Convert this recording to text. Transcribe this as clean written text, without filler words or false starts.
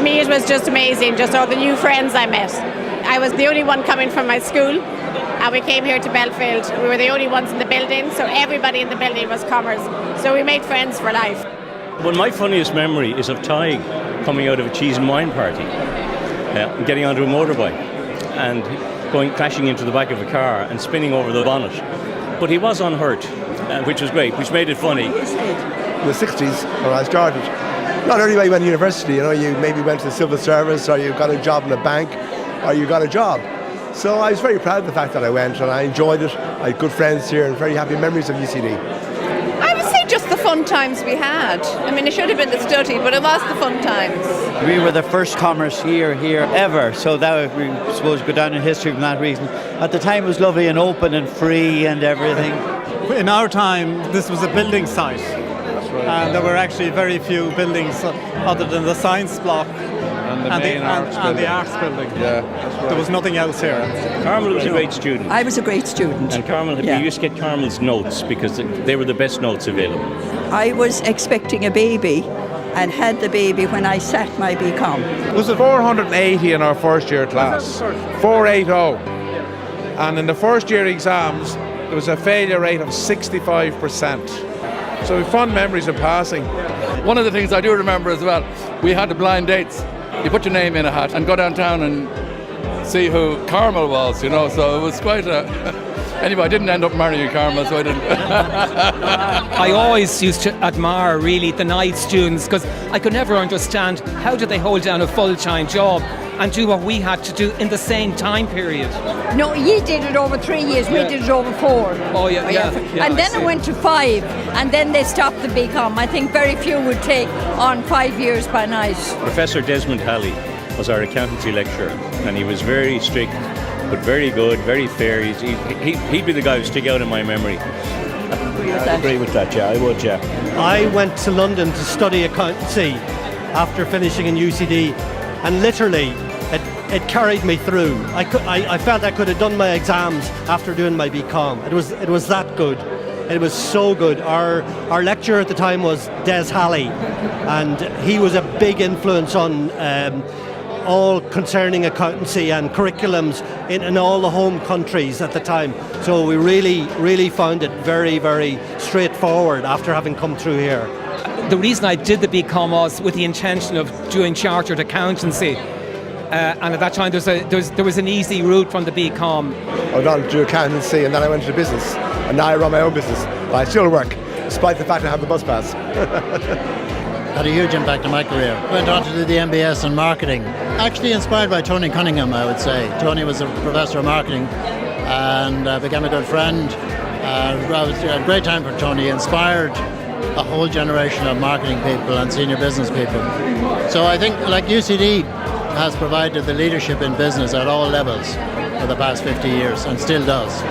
me it was just amazing, just all the new friends I met. I was the only one coming from my school, and we came here to Belfield. We were the only ones in the building, so everybody in the building was comers. So we made friends for life. Well, my funniest memory is of Tig coming out of a cheese and wine party, getting onto a motorbike and crashing into the back of a car and spinning over the bonnet. But he was unhurt, which was great, which made it funny. In the 60s, when I started, not everybody went to university. You maybe went to the civil service, or you got a job in a bank, or you got a job. So I was very proud of the fact that I went, and I enjoyed it. I had good friends here and very happy memories of UCD. I would say just the fun times we had. I mean, it should have been the study, but it was the fun times. We were the first commerce here ever, so that we suppose go down in history from that reason. At the time it was lovely and open and free and everything. In our time, this was a building site. That's right. And there were actually very few buildings other than the science block and the arts building. Yeah, that's right. There was nothing else here. Carmel was a great student. I was a great student. And Carmel, we used to get Carmel's notes because they were the best notes available. I was expecting a baby and had the baby when I sat my BComm. It was 480 in our first year class, 480. And in the first year exams, there was a failure rate of 65%. So we have fond memories of passing. One of the things I do remember as well, we had the blind dates. You put your name in a hat and go downtown and see who Carmel was, so it was quite a... Anyway, I didn't end up marrying Carmel, so I didn't. I always used to admire, really, the night students, because I could never understand how did they hold down a full-time job and do what we had to do in the same time period. No, you did it over 3 years, we did it over 4. Oh, yeah. And then it went to 5, and then they stopped the BComm. I think very few would take on 5 years by night. Professor Desmond Halley was our accountancy lecturer, and he was very strict, but very good, very fair. He'd be the guy who'd stick out in my memory. I agree with that, yeah, I would, yeah. I went to London to study accountancy after finishing in UCD, and literally it carried me through. I felt I could have done my exams after doing my BComm. It was that good. It was so good. Our lecturer at the time was Des Halley, and he was a big influence on all concerning accountancy and curriculums in all the home countries at the time. So we really found it very, very straightforward after having come through here. The reason I did the BComm was with the intention of doing chartered accountancy. And at that time there was an easy route from the BComm. I went on to do accountancy, and then I went into business. And now I run my own business. But I still work, despite the fact I have the bus pass. Had a huge impact on my career. Went on to do the MBS in marketing. Actually inspired by Tony Cunningham, I would say. Tony was a professor of marketing and became a good friend. It was a great time for Tony. He inspired a whole generation of marketing people and senior business people. So I think, like UCD has provided the leadership in business at all levels for the past 50 years and still does.